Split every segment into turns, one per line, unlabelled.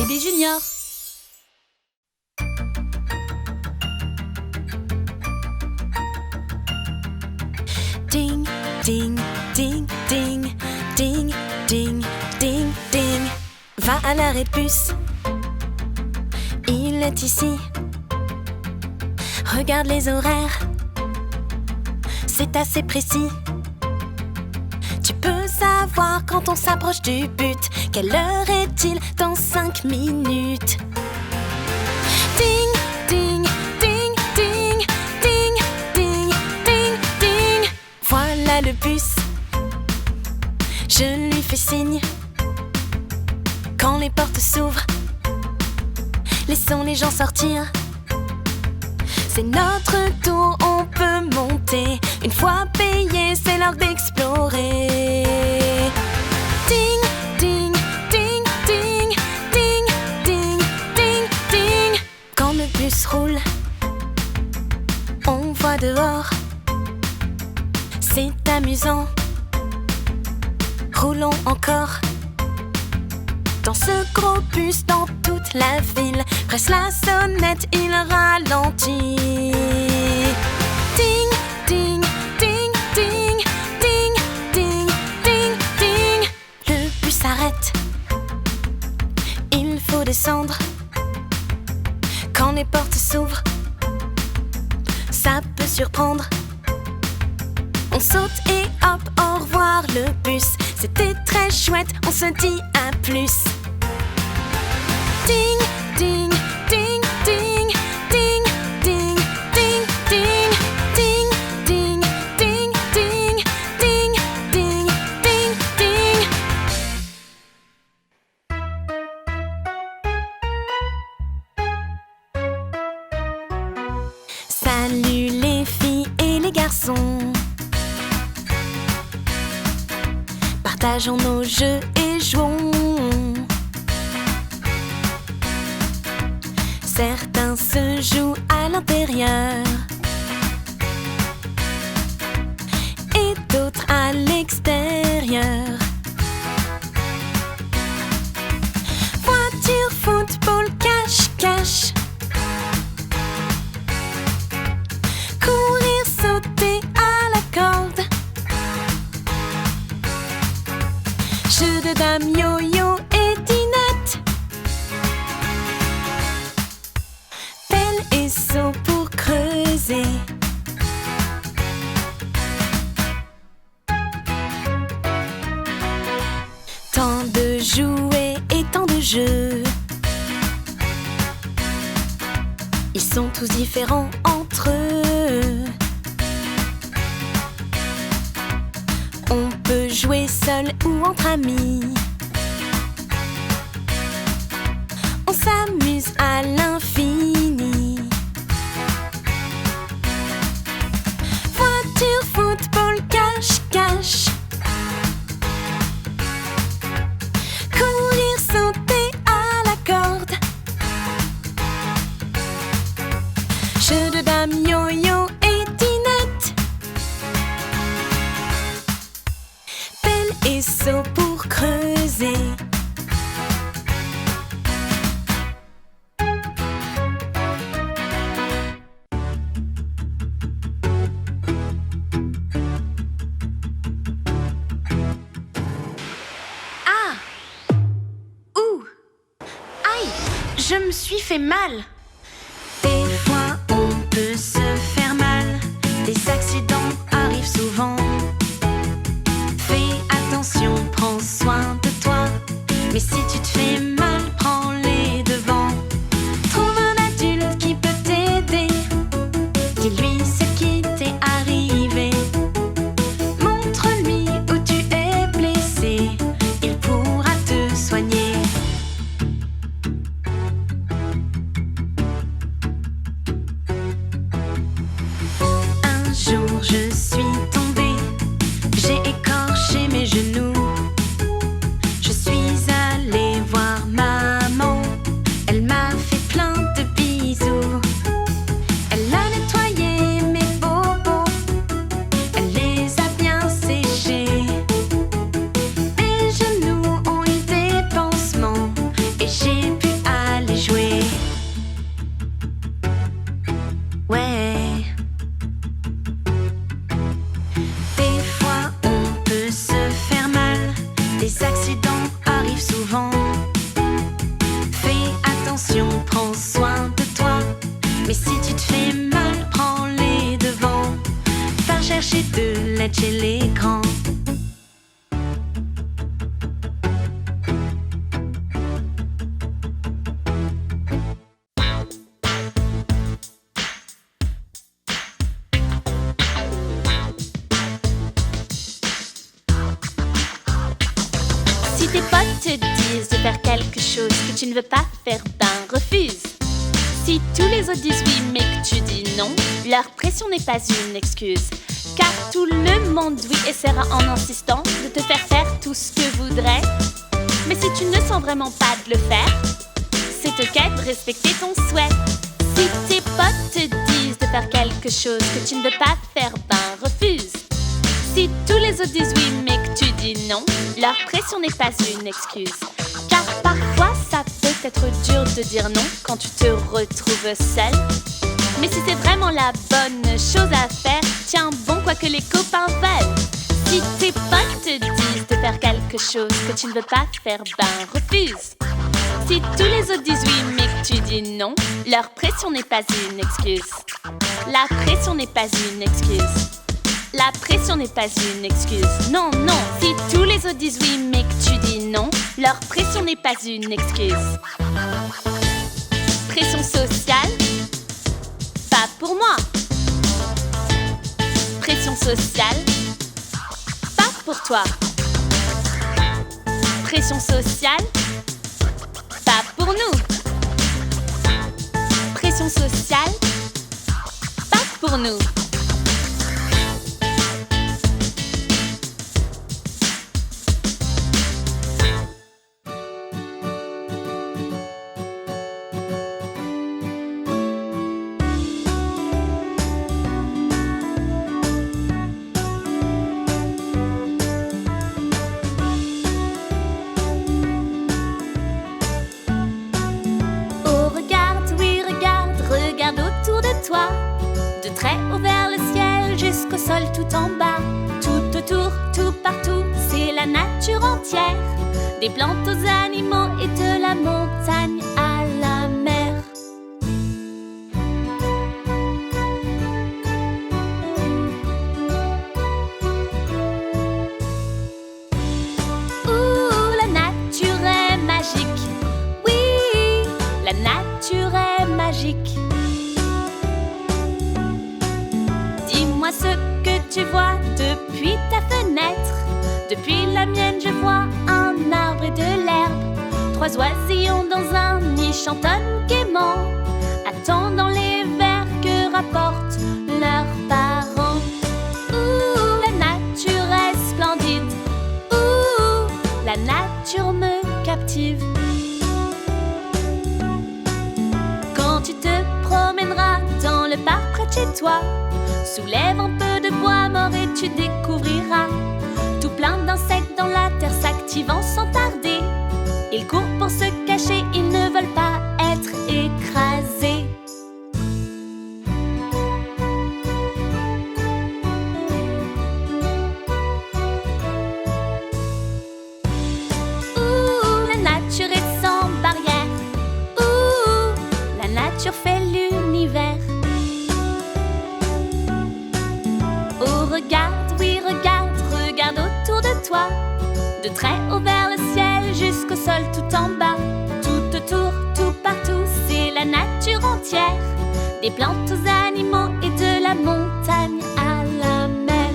Bébé Junior.
Ding, ding, ding, ding, ding, ding, ding, ding. Va à l'arrêt de bus, il est ici. Regarde les horaires, c'est assez précis. Tu peux savoir quand on s'approche du but. Quelle heure est-il dans 5 minutes? Ding, ding, ding, ding, ding, ding, ding, ding. Voilà le bus, je lui fais signe. Quand les portes s'ouvrent, laissons les gens sortir. C'est notre tour, on peut monter. Une fois payé, c'est l'heure d'explorer. Ding, ding, ding, ding, ding, ding, ding, ding. Quand le bus roule, on voit dehors. C'est amusant. Roulons encore. Dans ce gros bus, dans toute la ville, presse la sonnette, il ralentit. Ding, ding, ding, ding, ding, ding, ding, ding. Le bus s'arrête, il faut descendre. Quand les portes s'ouvrent, ça peut surprendre. On saute et hop, au revoir le bus. C'était très chouette, on se dit à plus. Ding, ding, ding, ding, ding, ding, ding, ding, ding, ding, ding, ding, ding, ding, ding, ding. Salut les filles et les garçons. Partageons nos jeux et jouons. Certains se jouent à l'intérieur et d'autres à l'extérieur. Voiture, football, cache-cache. Courir, sauter à la corde. Jeu de dames, yo-yo et dinette. Pelle et seau pour creuser. Tant de jouets et tant de jeux. Ils sont tous différents entre eux. On peut jouer seul ou entre amis. On s'amuse à l'infini. Voiture, football, cache-cache. Courir, sauter à la corde. Jeu de dames, yo-yo et dinette. Et seau pour creuser.
Ah! Ouh! Aïe! Je me suis fait mal!
Des fois on peut se faire mal. Des accidents arrivent souvent. Attention, prends soin de toi. Mais si tu te fais mal, prends les devants. Trouve un adulte qui peut t'aider. Dis-lui ce qui t'est arrivé. Montre-lui où tu es blessé. Il pourra te soigner. Un jour je suis tombée accidents arrivent souvent. Fais attention, prends soin de toi. Mais si tu te fais mal, prends les devants. Va chercher de l'aide chez les grands.
Si tes potes te disent de faire quelque chose que tu ne veux pas faire, ben refuse. Si tous les autres disent oui mais que tu dis non, leur pression n'est pas une excuse. Car tout le monde oui essaiera en insistant de te faire tout ce que voudrait. Mais si tu ne sens vraiment pas de le faire, c'est ok de respecter ton souhait. Si tes potes te disent de faire quelque chose que tu ne veux pas faire, ben refuse. Si tous les autres disent oui mais que tu dis non, leur pression n'est pas une excuse. Car parfois ça peut être dur de dire non quand tu te retrouves seul. Mais si c'est vraiment la bonne chose à faire, tiens bon quoi que les copains veulent. Si tes potes te disent de faire quelque chose que tu ne veux pas faire, ben refuse. Si tous les autres disent oui mais que tu dis non, leur pression n'est pas une excuse. La pression n'est pas une excuse. La pression n'est pas une excuse. Non, non. Si tous les autres disent oui mais que tu dis non, leur pression n'est pas une excuse. Pression sociale, pas pour moi. Pression sociale, pas pour toi. Pression sociale, pas pour nous. Pression sociale, pas pour nous. De très haut vers le ciel jusqu'au sol tout en bas. Tout autour, tout partout, c'est la nature entière. Des plantes aux animaux et de la montagne à la mer. Ouh, la nature est magique. Oui, la nature est magique. Dis-moi ce que tu vois depuis ta fenêtre. Depuis la mienne, je vois un arbre et de l'herbe. 3 oisillons dans un nid chantonnent gaiement, attendant les vers que rapportent leurs parents. Ouh, la nature est splendide. Ouh, la nature me captive. Quand tu te promèneras dans le parc près de chez toi, soulève un peu de bois mort et tu découvriras tout plein d'insectes dans la terre s'activant sans tarder. Ils courent pour se cacher, ils ne veulent pas être écrasés. Ouh, la nature est sans barrière. Ouh, la nature fait l'univers. Oh, regarde, oui, regarde, regarde autour de toi. De très haut vers le ciel jusqu'au sol tout en bas. Tout autour, tout partout, c'est la nature entière. Des plantes aux animaux et de la montagne à la mer.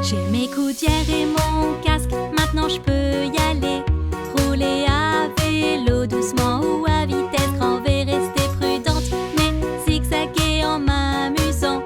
J'ai mes gouttières et mon casque, maintenant je peux y aller. Rouler à vélo doucement ou à vitesse grand V, rester prudente, mais zigzaguer en m'amusant.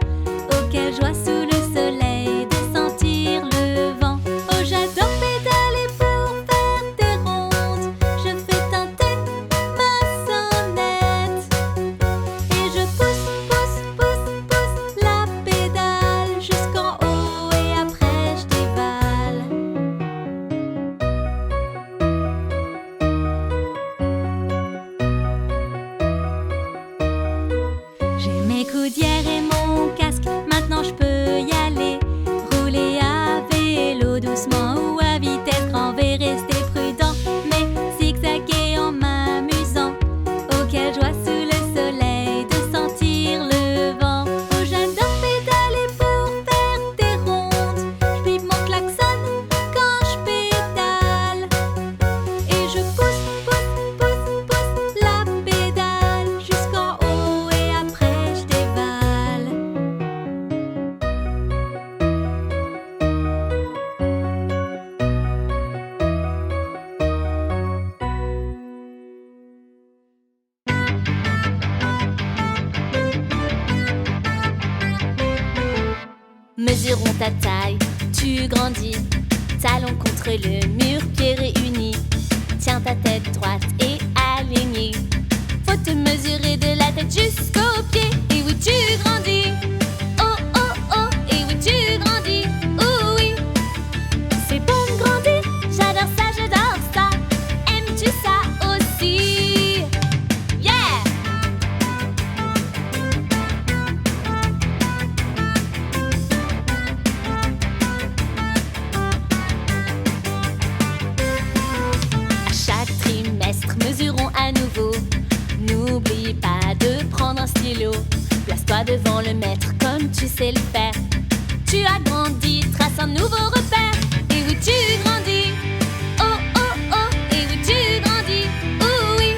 ta taille, tu grandis. Talons contre le mur, pieds réunis. Tiens ta tête droite et alignée. Faut te mesurer de la tête jusqu'aux pieds. Et oui, tu grandis. Oh, oh, oh, et oui, tu grandis. Oh oui, c'est bon de grandir. J'adore ça, j'adore ça. Aimes-tu ça aussi? Yeah! À chaque trimestre, mesurons à nouveau. N'oublie pas de prendre un stylo. Place-toi devant le maître comme tu sais le faire. Tu as grandi, trace un nouveau repère. Et oui, tu grandis. Oh, oh, oh, et oui, tu grandis. Oh oui,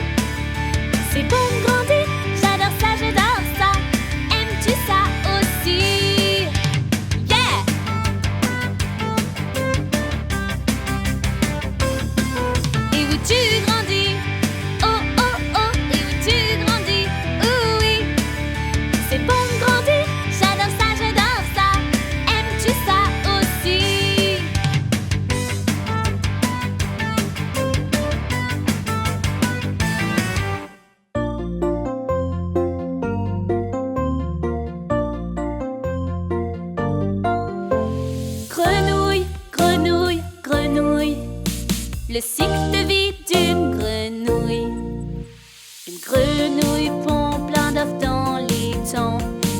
c'est bon de grandir. J'adore ça, j'adore ça. Aimes-tu ça aussi? Yeah! Et oui, tu grandis. Oh, oh, oh, et oui, tu grandis. Oh oui, c'est bon de grandir. J'adore ça, j'adore ça. Aimes-tu ça aussi? Grenouille, grenouille, grenouille. Le cycle de vie d'une grenouille. Une grenouille pond plein d'œufs dans les temps.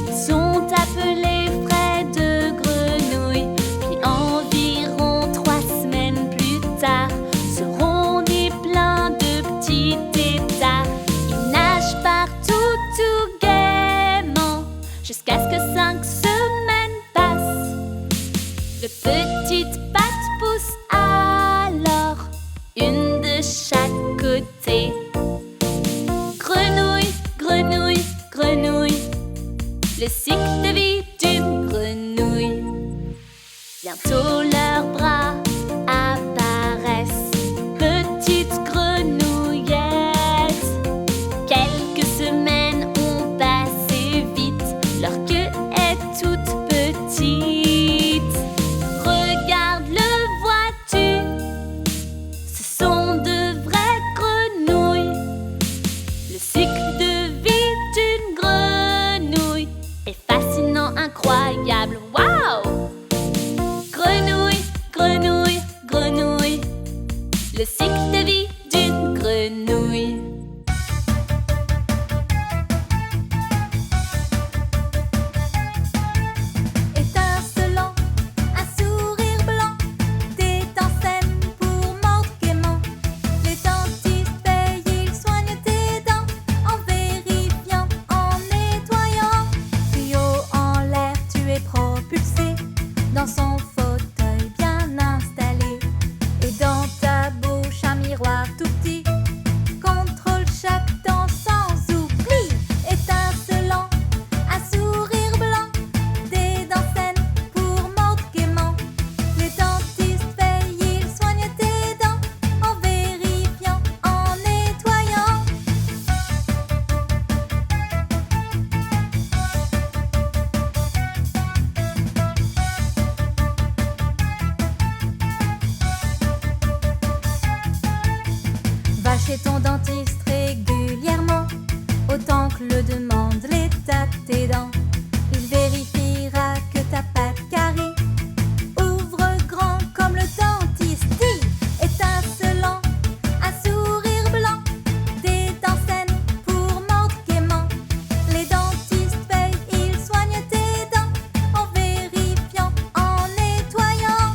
Ils sont appelés frais de grenouille. Puis environ 3 semaines plus tard, seront nés plein de petits têtards. Ils nagent partout tout gaiement, jusqu'à ce que 5 semaines passent. De petites pattes poussent alors, une de chaque côté. Grenouille, grenouille, grenouille. Le cycle de vie d'une grenouille. Bientôt leurs bras apparaissent, petites grenouillettes. Quelques semaines ont passé vite, leur queue est toute petite. Regarde, le vois-tu? Ce sont de vraies grenouilles. Le cycle de vie d'une grenouille est fascinant, incroyable. Waouh! Grenouille, grenouille, grenouille. Le cycle de vie d'une grenouille.
Étincelant, un sourire blanc, d'étincelles pour mordre gaiement. Les dentistes veillent, ils soignent tes dents, en vérifiant, en nettoyant. Tuyau en l'air, tu es propulsé dans son fauteuil bien installé. Et dans ta bouche, un miroir tout petit contrôle chaque dent sans oubli. Étincelant, un sourire blanc, des dents saines pour mordre gaiement. Les dentistes veillent, ils soignent tes dents, en vérifiant, en nettoyant. Va chez ton dentiste régulièrement, autant que le demande l'état de tes dents. Il vérifiera que t'as pas de caries. Ouvre grand comme le dentiste dit. Étincelant, un sourire blanc, des dents saines pour mordre gaiement. Les dentistes veillent, ils soignent tes dents, en vérifiant, en nettoyant.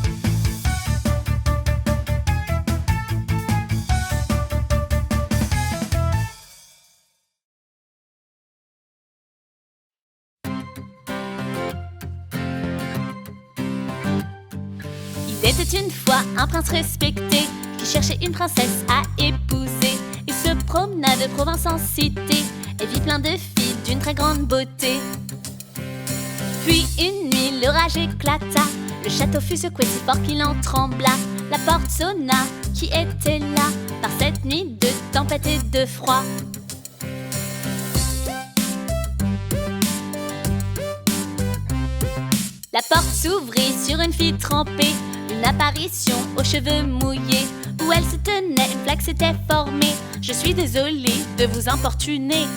Il était une fois un prince respecté qui cherchait une princesse à épouser. Il se promena de province en cité et vit plein de filles d'une très grande beauté. Puis une nuit, l'orage éclata. Le château fut secoué si fort qu'il en trembla. La porte sonna, qui était là par cette nuit de tempête et de froid? La porte s'ouvrit sur une fille trempée, une apparition aux cheveux mouillés. Où elle se tenait, une flaque s'était formée. Je suis désolée de vous importuner.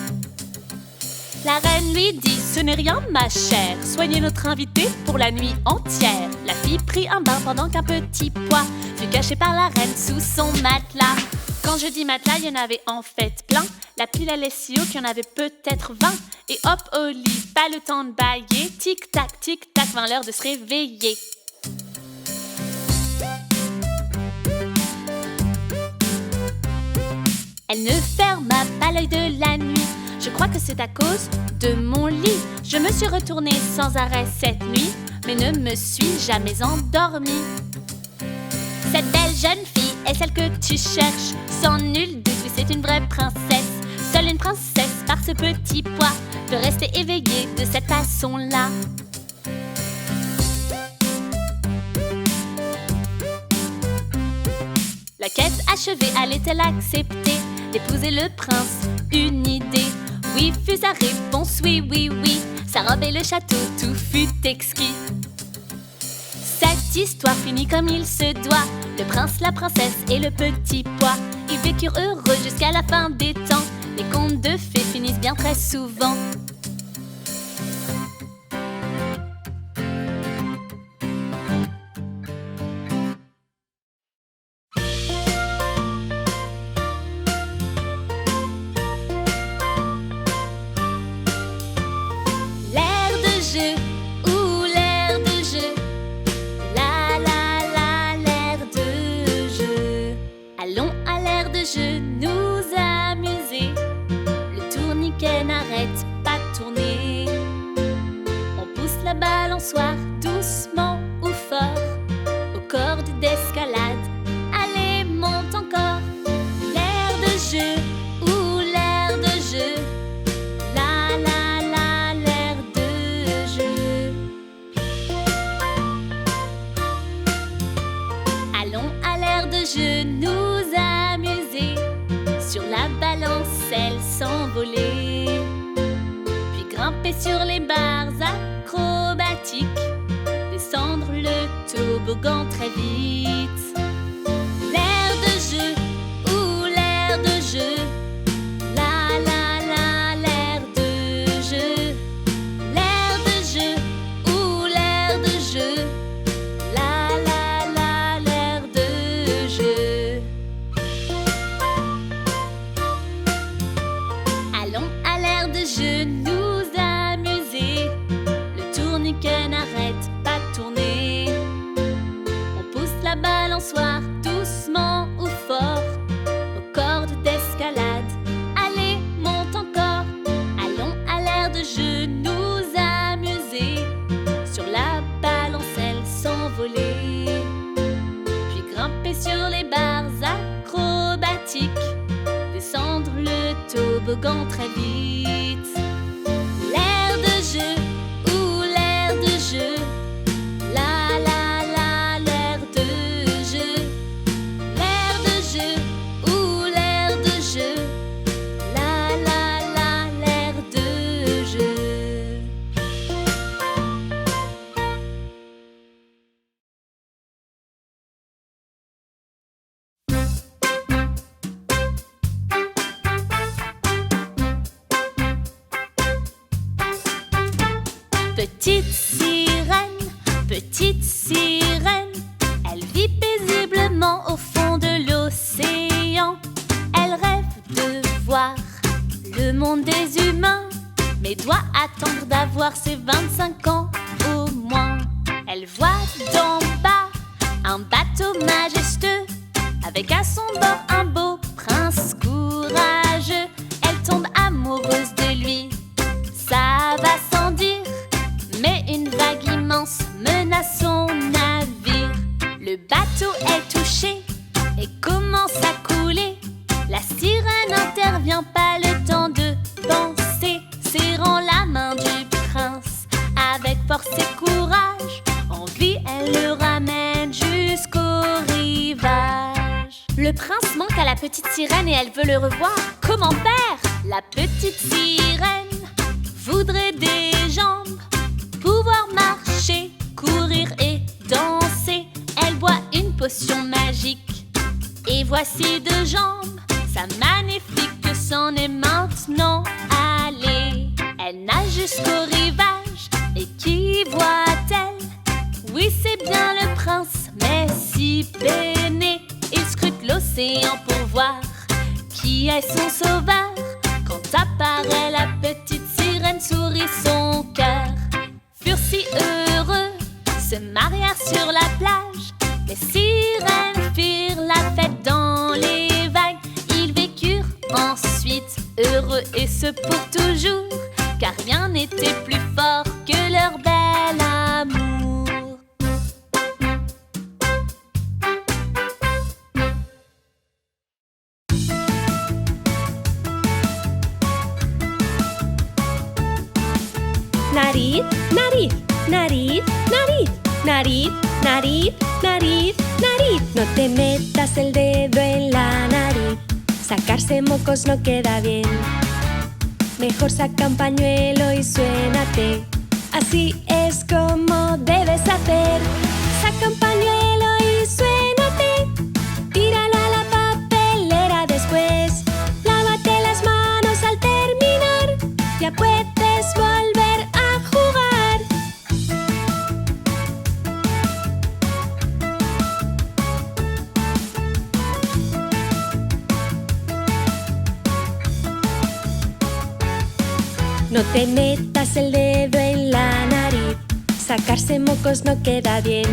La reine lui dit, ce n'est rien ma chère, soignez notre invité pour la nuit entière. La fille prit un bain pendant qu'un petit pois fut caché par la reine sous son matelas. Quand je dis matelas, il y en avait en fait plein. La pile allait si haut qu'il y en avait peut-être 20. Et hop au lit, pas le temps de bailler. Tic-tac, vint l'heure de se réveiller. Elle ne ferma pas l'œil de la nuit. Je crois que c'est à cause de mon lit. Je me suis retournée sans arrêt cette nuit, mais ne me suis jamais endormie. Cette belle jeune fille est celle que tu cherches. Sans nul doute, oui, c'est une vraie princesse. Seule une princesse, par ce petit pois, peut rester éveillée de cette façon-là. La quête achevée, allait-elle accepter d'épouser le prince? Une idée, oui fut sa réponse, oui, oui, oui. Sa robe et le château, tout fut exquis. Cette histoire finit comme il se doit. Le prince, la princesse et le petit pois, ils vécurent heureux jusqu'à la fin des temps. Les contes de fées finissent bien très souvent. Je nous amuser. Le tourniquet n'arrête pas de tourner. On pousse la balançoire doucement ou fort aux cordes d'escalade. Allez, monte encore. L'air de jeu ou l'air de jeu. La la la, l'air de jeu. Allons à l'air de jeu nous sur la balancelle s'envoler, puis grimper sur les barres acrobatiques, descendre le toboggan très vite. L'air de jeu ou l'air de jeu, la la la, l'air de jeu. L'air de jeu ou l'air de jeu, la la la, l'air de jeu. Je nous amuser. Le tourniquet n'arrête pas de tourner. On pousse la balançoire doucement ou fort aux cordes d'escalade. Allez, monte encore. Allons à l'air de jeu nous amuser. Sur la balancelle s'envoler, puis grimper sur les barres acrobatiques, descendre le toboggan très vite. L'air de jeu ou l'air de jeu, la la la, l'air de jeu. L'air de jeu ou l'air de jeu, la la la, l'air de jeu. Petite sirène, elle vit paisiblement au fond de l'océan. Elle rêve de voir le monde des humains, mais doit attendre d'avoir ses 25 ans au moins. Elle voit d'en bas un bateau majestueux, avec à son bord un beau prince courageux. Elle tombe amoureuse de lui, ça va sans dire, mais une vague immense menace son navire. Le bateau est touché et commence à couler. La sirène intervient, pas le temps de penser, serrant la main du prince avec force et courage. En vie, elle le ramène jusqu'au rivage. Le prince manque à la petite sirène et elle veut le revoir. Comment faire? La petite sirène voudrait des jambes, pouvoir marcher courir et danser. Elle boit une potion magique. Et voici 2 jambes, sa magnifique s'en est maintenant allée. Elle nage jusqu'au rivage, et qui voit-elle? Oui, c'est bien le prince, mais si peiné. Il scrute l'océan pour voir qui est son sauveur. Quand apparaît la petite sirène, sourit son cœur. Furent si heureux, se marièrent sur la plage. Les sirènes firent la fête dans les vagues. Ils vécurent ensuite heureux et ce pour toujours, car rien n'était plus fort que leur bel amour.
Nariz, nariz, nariz, nariz, nariz, nariz, nariz, nariz. No te metas el dedo en la nariz. Sacarse mocos no queda bien. Mejor saca un pañuelo y suénate. Así es como debes hacer. Saca un pañuelo y suénate. Tíralo a la papelera después. Lávate las manos al terminar. Ya puedes volver a jugar. No te metas el dedo en la nariz. Sacarse mocos no queda bien.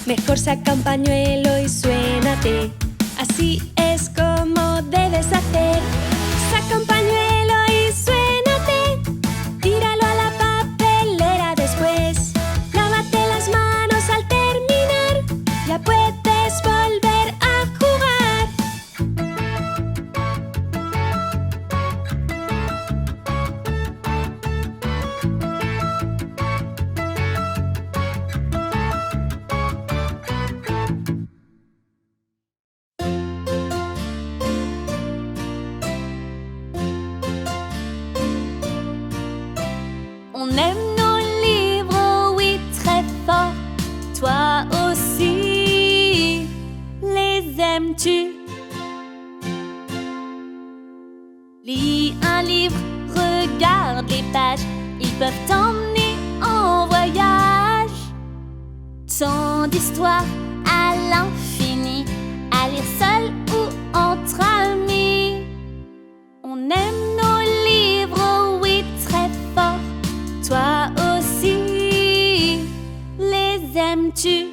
Mejor saca un pañuelo y suénate. Así es como debes hacer. Saca un pañuelo y suénate. Tíralo a la papelera después. Lávate las manos al terminar. Ya puedes volver a jugar.
On aime nos livres, oui, très fort. Toi aussi, les aimes-tu? Lis un livre, regarde les pages. Ils peuvent t'emmener en voyage. Tant d'histoires à l'infini, à lire seul ou entre amis. On aime nos livres, oui, très fort. Toi aussi, les aimes-tu?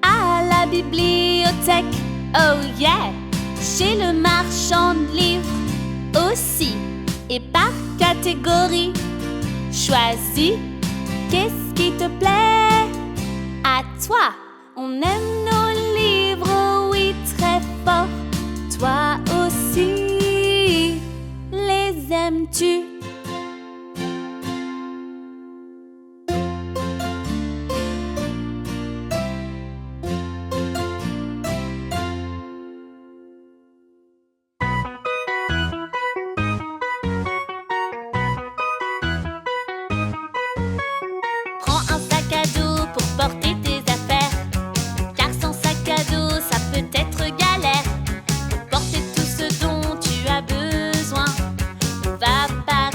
À la bibliothèque, oh yeah, chez le marchand de livres aussi. Et par catégorie, choisis qu'est-ce qui te plaît à toi. On aime nos livres, oui, très fort. Toi aussi, les aimes-tu? Prends un sac à dos pour porter tes affaires, car sans sac à dos, ça peut être galère. Pour porter tout ce dont tu as besoin, on va pas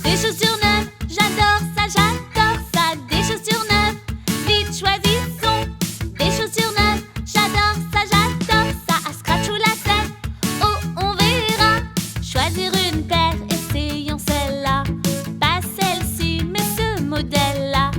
Des chaussures neuves, j'adore ça, j'adore ça. Des chaussures neuves, vite choisissons. Des chaussures neuves, j'adore ça, j'adore ça. À scratch ou lacet, oh on verra. Choisir une paire, essayons celle-là. Pas celle-ci, mais ce modèle-là.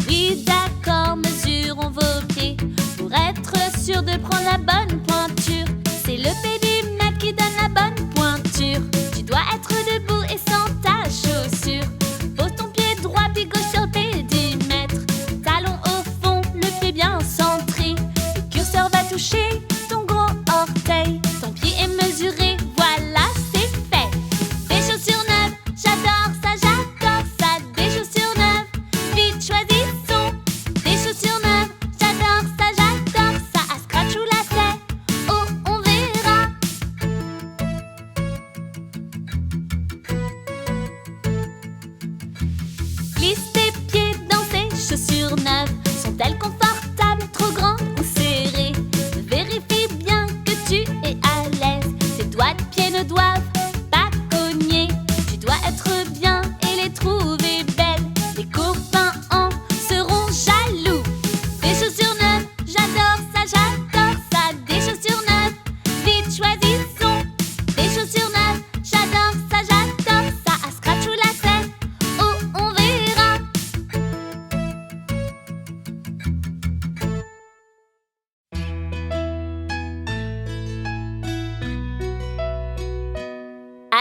Oui d'accord, mesurons vos pieds pour être sûr de prendre la bonne pointure. C'est le pédimètre qui donne la bonne pointure. Tu dois être debout et sans ta chaussure. Pose ton pied droit puis gauche sur le pédimètre. Talon au fond, le pied bien centré. Le curseur va toucher ton gros orteil. Ton pied est mesuré, voilà c'est fait. Des chaussures neuves, j'adore ça, j'adore ça. Des chaussures neuves, vite choisissons. Des chaussures neuves, j'adore ça, j'adore ça. À scratch ou lacet, oh on verra. Glisse tes pieds dans ces chaussures neuves. Sont-elles confortables, trop grandes ou serrées? Vérifie bien que tu es à l'aise. Tes doigts de pied ne doivent pas cogner. Tu dois être bien et les trouver belles. Les copains en seront jaloux. Des chaussures neuves, j'adore ça, j'adore ça. Des chaussures neuves, vite choisissons. Des chaussures neuves, j'adore ça, j'adore ça. À scratch ou lacet, oh on verra.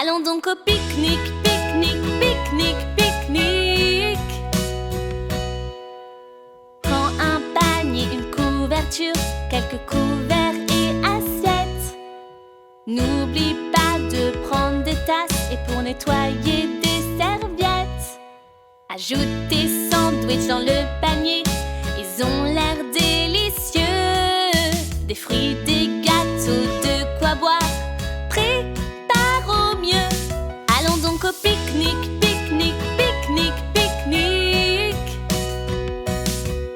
Allons donc au pique-nique, pique-nique, pique-nique, pique-nique. Prends un panier, une couverture, quelques couverts et assiettes. N'oublie pas de prendre des tasses et pour nettoyer des serviettes. Ajoute tes sandwichs dans le panier, ils ont l'air délicieux. Des fruits, des gâteaux, de quoi boire, prépare au mieux. Allons donc au pique-nique, pique-nique, pique-nique, pique-nique.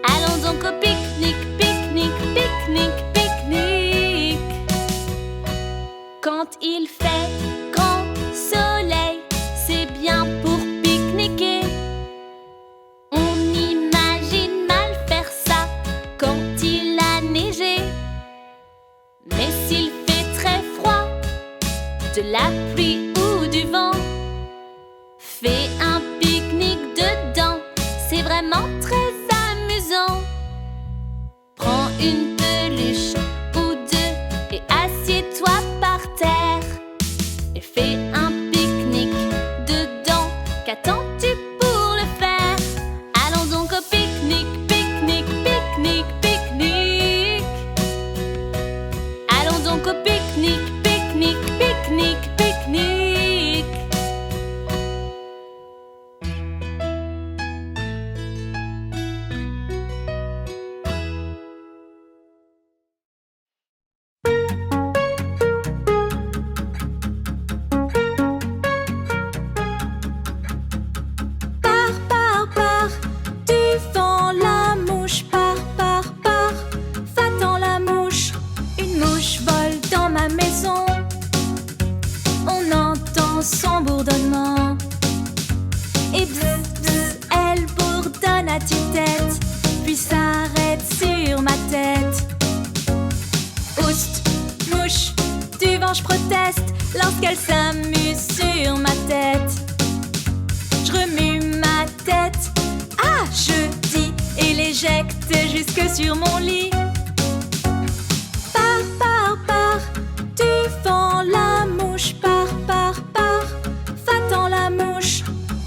Allons donc au pique-nique, pique-nique, pique-nique, pique-nique. Quand il fait grand soleil, c'est bien pour pique-niquer. On imagine mal faire ça quand il a neigé. Mais s'il fait très froid, de la pluie ou du vent, fais un pique-nique dedans, c'est vraiment très amusant. Prends une peluche ou deux et assieds-toi par terre et fais un pique-nique dedans. Qu'attends-tu pour le faire? Allons donc au pique-nique, pique-nique, pique-nique, pique-nique. Allons donc au pique-nique, pique-nique, pique-nique, pique-nique.
Pars, tu fends la mouche, pars, va-t'en la mouche. Une mouche vole dans ma maison, on entend son bourdonnement. Et bzz, bzz, elle bourdonne à tue-tête, puis s'arrête sur ma tête. Oust, mouche, du vent je proteste lorsqu'elle s'amuse sur ma tête. Je remue ma tête, ah je dis, et l'éjecte jusque sur mon lit. Pars, tu fends la mouche, pars, va-t'en la mouche.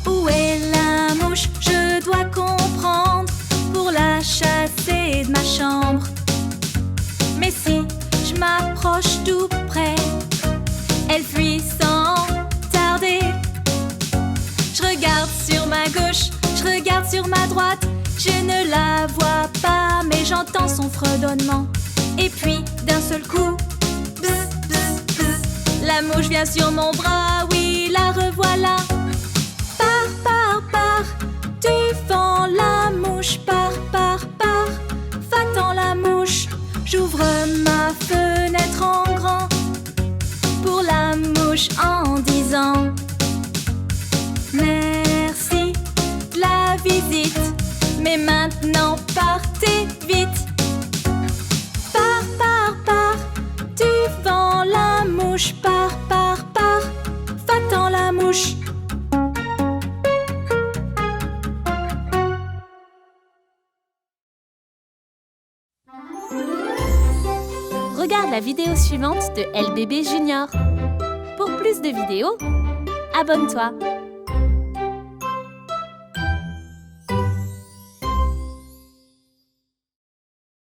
Où est la mouche? Je dois comprendre pour la chasser de ma chambre. Mais si je m'approche tout près, elle fuit sans tarder. Je regarde sur ma gauche, je regarde sur ma droite. Je ne la vois pas, mais j'entends son fredonnement. Et puis d'un seul coup, bzz, bzz, bzz, la mouche vient sur mon bras, oui la revoilà. Pars, tu fends la mouche, pars, va-t'en la mouche. J'ouvre ma fenêtre en grand pour la mouche en disant: mais
regarde la vidéo suivante de LBB Junior. Pour plus de vidéos, abonne-toi.